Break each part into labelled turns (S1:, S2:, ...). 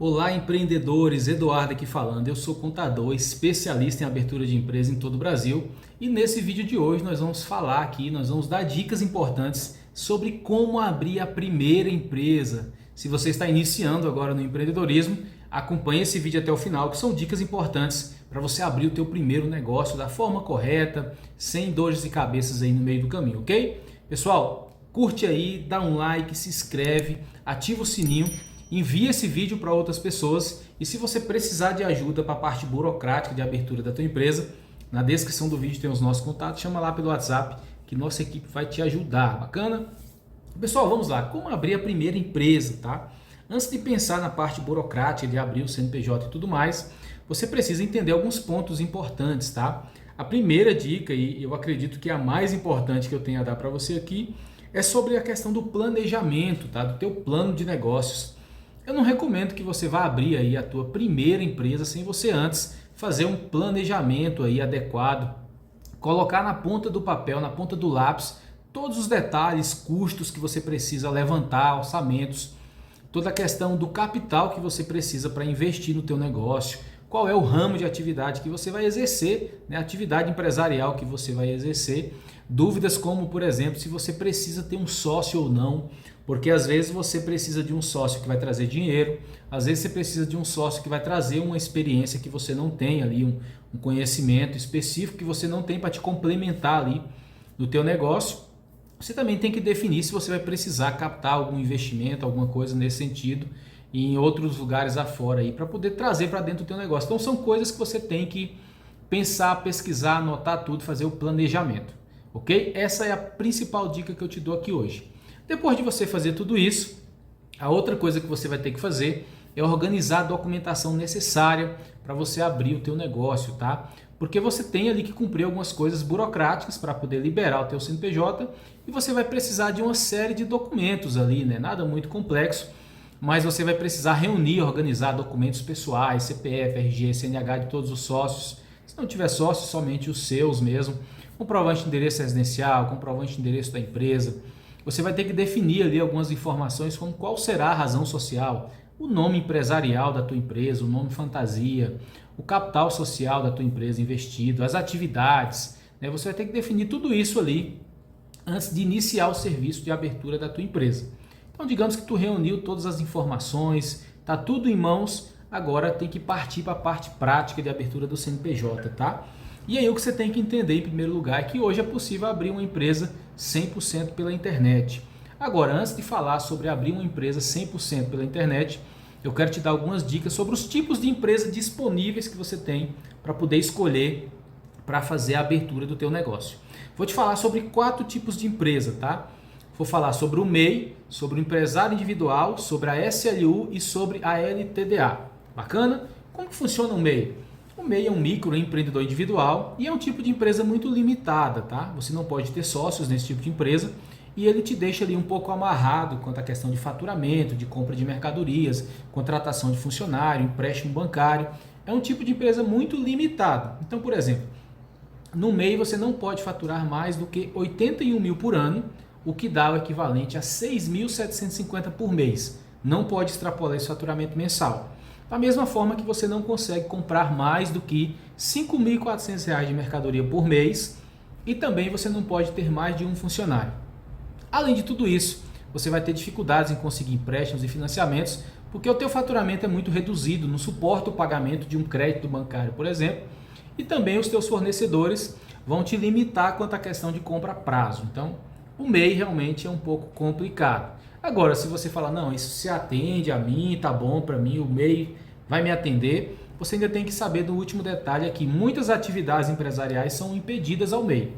S1: Olá, empreendedores, Eduardo aqui falando. Eu sou contador, especialista em abertura de empresa em todo o Brasil e nesse vídeo de hoje nós vamos dar dicas importantes sobre como abrir a primeira empresa. Se você está iniciando agora no empreendedorismo, acompanhe esse vídeo até o final, que são dicas importantes para você abrir o teu primeiro negócio da forma correta, sem dores de cabeças aí no meio do caminho, ok? Pessoal, curte aí, dá um like, se inscreve, ativa o sininho. Envie esse vídeo para outras pessoas e se você precisar de ajuda para a parte burocrática de abertura da tua empresa, na descrição do vídeo tem os nossos contatos, chama lá pelo WhatsApp que nossa equipe vai te ajudar, bacana? Pessoal, vamos lá, como abrir a primeira empresa, tá? Antes de pensar na parte burocrática de abrir o CNPJ e tudo mais, você precisa entender alguns pontos importantes, tá? A primeira dica, e eu acredito que é a mais importante que eu tenho a dar para você aqui, é sobre a questão do planejamento, tá? Do teu plano de negócios. Eu não recomendo que você vá abrir aí a tua primeira empresa sem você antes fazer um planejamento aí adequado, colocar na ponta do papel, na ponta do lápis, todos os detalhes, custos que você precisa levantar, orçamentos, toda a questão do capital que você precisa para investir no teu negócio, qual é o ramo de atividade que você vai exercer, né? Atividade empresarial que você vai exercer, dúvidas como, por exemplo, se você precisa ter um sócio ou não, porque às vezes você precisa de um sócio que vai trazer dinheiro, às vezes você precisa de um sócio que vai trazer uma experiência que você não tem ali, um conhecimento específico que você não tem para te complementar ali no teu negócio. Você também tem que definir se você vai precisar captar algum investimento, alguma coisa nesse sentido, e em outros lugares afora aí, para poder trazer para dentro do teu negócio. Então são coisas que você tem que pensar, pesquisar, anotar tudo, fazer o planejamento, ok? Essa é a principal dica que eu te dou aqui hoje. Depois de você fazer tudo isso, a outra coisa que você vai ter que fazer é organizar a documentação necessária para você abrir o teu negócio, tá? Porque você tem ali que cumprir algumas coisas burocráticas para poder liberar o teu CNPJ e você vai precisar de uma série de documentos ali, né? Nada muito complexo, mas você vai precisar reunir, organizar documentos pessoais, CPF, RG, CNH de todos os sócios. Se não tiver sócios, somente os seus mesmo. Comprovante de endereço residencial, comprovante de endereço da empresa. Você vai ter que definir ali algumas informações como qual será a razão social, o nome empresarial da tua empresa, o nome fantasia, o capital social da tua empresa investido, as atividades, né? Você vai ter que definir tudo isso ali antes de iniciar o serviço de abertura da tua empresa. Então, digamos que tu reuniu todas as informações, tá tudo em mãos, agora tem que partir para a parte prática de abertura do CNPJ, tá? E aí o que você tem que entender em primeiro lugar é que hoje é possível abrir uma empresa 100% pela internet. Agora, antes de falar sobre abrir uma empresa 100% pela internet, eu quero te dar algumas dicas sobre os tipos de empresa disponíveis que você tem para poder escolher para fazer a abertura do teu negócio. Vou te falar sobre 4 tipos de empresa, tá? Vou falar sobre o MEI, sobre o empresário individual, sobre a SLU e sobre a LTDA. Bacana? Como que funciona o MEI? O MEI é um microempreendedor individual e é um tipo de empresa muito limitada, tá? Você não pode ter sócios nesse tipo de empresa e ele te deixa ali um pouco amarrado quanto à questão de faturamento, de compra de mercadorias, contratação de funcionário, empréstimo bancário. É um tipo de empresa muito limitado. Então, por exemplo, no MEI você não pode faturar mais do que 81 mil por ano, o que dá o equivalente a 6.750 por mês. Não pode extrapolar esse faturamento mensal. Da mesma forma que você não consegue comprar mais do que R$ 5.400 de mercadoria por mês e também você não pode ter mais de um funcionário. Além de tudo isso, você vai ter dificuldades em conseguir empréstimos e financiamentos porque o teu faturamento é muito reduzido, não suporta o pagamento de um crédito bancário, por exemplo, e também os teus fornecedores vão te limitar quanto à questão de compra a prazo. Então, o MEI realmente é um pouco complicado. Agora, se você falar, não, isso se atende a mim, tá bom para mim, o MEI vai me atender, você ainda tem que saber do último detalhe aqui. Muitas atividades empresariais são impedidas ao MEI.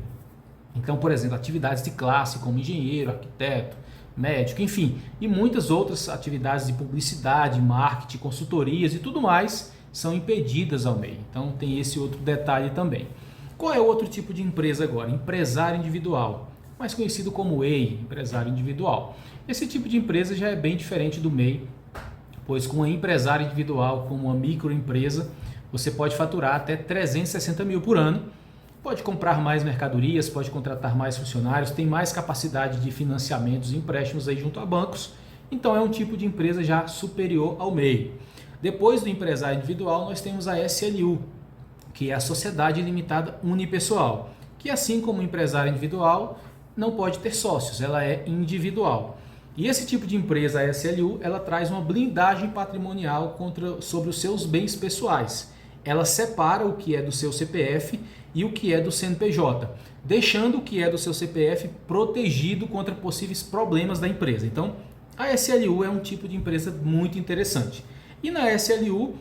S1: Então, por exemplo, atividades de classe como engenheiro, arquiteto, médico, enfim, e muitas outras atividades de publicidade, marketing, consultorias e tudo mais são impedidas ao MEI. Então, tem esse outro detalhe também. Qual é o outro tipo de empresa agora? Empresário individual, mais conhecido como EI, empresário individual. Esse tipo de empresa já é bem diferente do MEI, pois com a empresário individual, como uma microempresa, você pode faturar até 360 mil por ano, pode comprar mais mercadorias, pode contratar mais funcionários, tem mais capacidade de financiamentos e empréstimos aí junto a bancos, então é um tipo de empresa já superior ao MEI. Depois do empresário individual, nós temos a SLU, que é a Sociedade Limitada Unipessoal, que assim como o empresário individual, não pode ter sócios, ela é individual. E esse tipo de empresa, a SLU, ela traz uma blindagem patrimonial sobre os seus bens pessoais. Ela separa o que é do seu CPF e o que é do CNPJ, deixando o que é do seu CPF protegido contra possíveis problemas da empresa. Então, a SLU é um tipo de empresa muito interessante. E na SLU,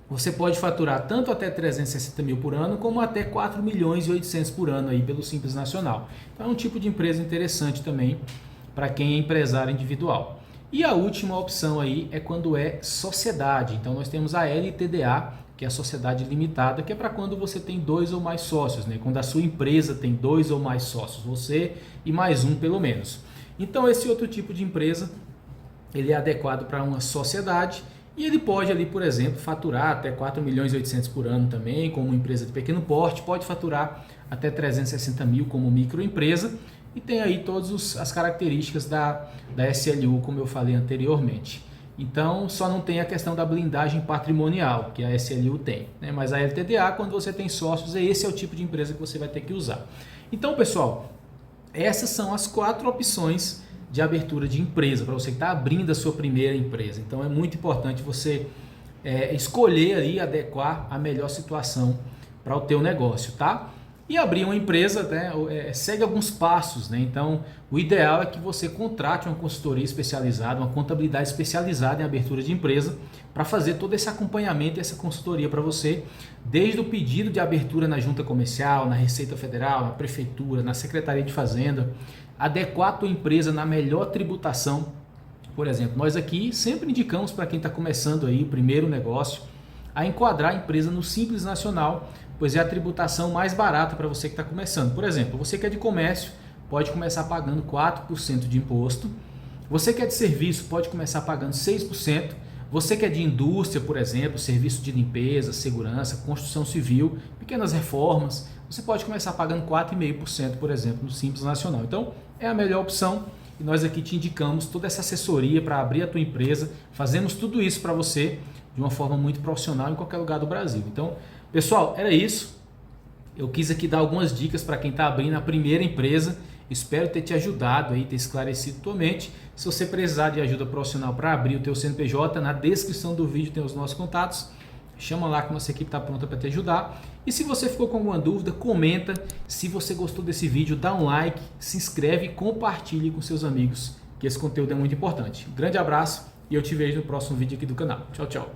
S1: você pode faturar tanto até 360 mil por ano, como até 4 milhões e 800 por ano aí pelo Simples Nacional. Então é um tipo de empresa interessante também para quem é empresário individual. E a última opção aí é quando é sociedade. Então nós temos a LTDA, que é a sociedade limitada, que é para quando você tem 2 ou mais sócios, né? Quando a sua empresa tem 2 ou mais sócios, você e mais um pelo menos. Então esse outro tipo de empresa, ele é adequado para uma sociedade e ele pode ali, por exemplo, faturar até 4 milhões e 800 por ano também, como uma empresa de pequeno porte, pode faturar até 360 mil como microempresa e tem aí todas as características da SLU, como eu falei anteriormente. Então, só não tem a questão da blindagem patrimonial, que a SLU tem, né? Mas a LTDA, quando você tem sócios, esse é o tipo de empresa que você vai ter que usar. Então, pessoal, essas são as 4 opções de abertura de empresa, para você que está abrindo a sua primeira empresa. Então, é muito importante você escolher ali, adequar a melhor situação para o teu negócio, tá? E abrir uma empresa, né, segue alguns passos, né? Então, o ideal é que você contrate uma consultoria especializada, uma contabilidade especializada em abertura de empresa, para fazer todo esse acompanhamento e essa consultoria para você, desde o pedido de abertura na Junta Comercial, na Receita Federal, na Prefeitura, na Secretaria de Fazenda, adequar a tua empresa na melhor tributação. Por exemplo, nós aqui sempre indicamos para quem está começando aí o primeiro negócio, a enquadrar a empresa no Simples Nacional, pois é a tributação mais barata para você que está começando. Por exemplo, você que é de comércio, pode começar pagando 4% de imposto. Você que é de serviço, pode começar pagando 6%. Você que é de indústria, por exemplo, serviço de limpeza, segurança, construção civil, pequenas reformas, você pode começar pagando 4,5%, por exemplo, no Simples Nacional. Então, é a melhor opção e nós aqui te indicamos toda essa assessoria para abrir a tua empresa. Fazemos tudo isso para você de uma forma muito profissional em qualquer lugar do Brasil. Então, pessoal, era isso. Eu quis aqui dar algumas dicas para quem está abrindo a primeira empresa. Espero ter te ajudado aí, ter esclarecido tua mente. Se você precisar de ajuda profissional para abrir o teu CNPJ, na descrição do vídeo tem os nossos contatos. Chama lá que nossa equipe está pronta para te ajudar. E se você ficou com alguma dúvida, comenta. Se você gostou desse vídeo, dá um like, se inscreve e compartilhe com seus amigos, que esse conteúdo é muito importante. Um grande abraço e eu te vejo no próximo vídeo aqui do canal. Tchau, tchau.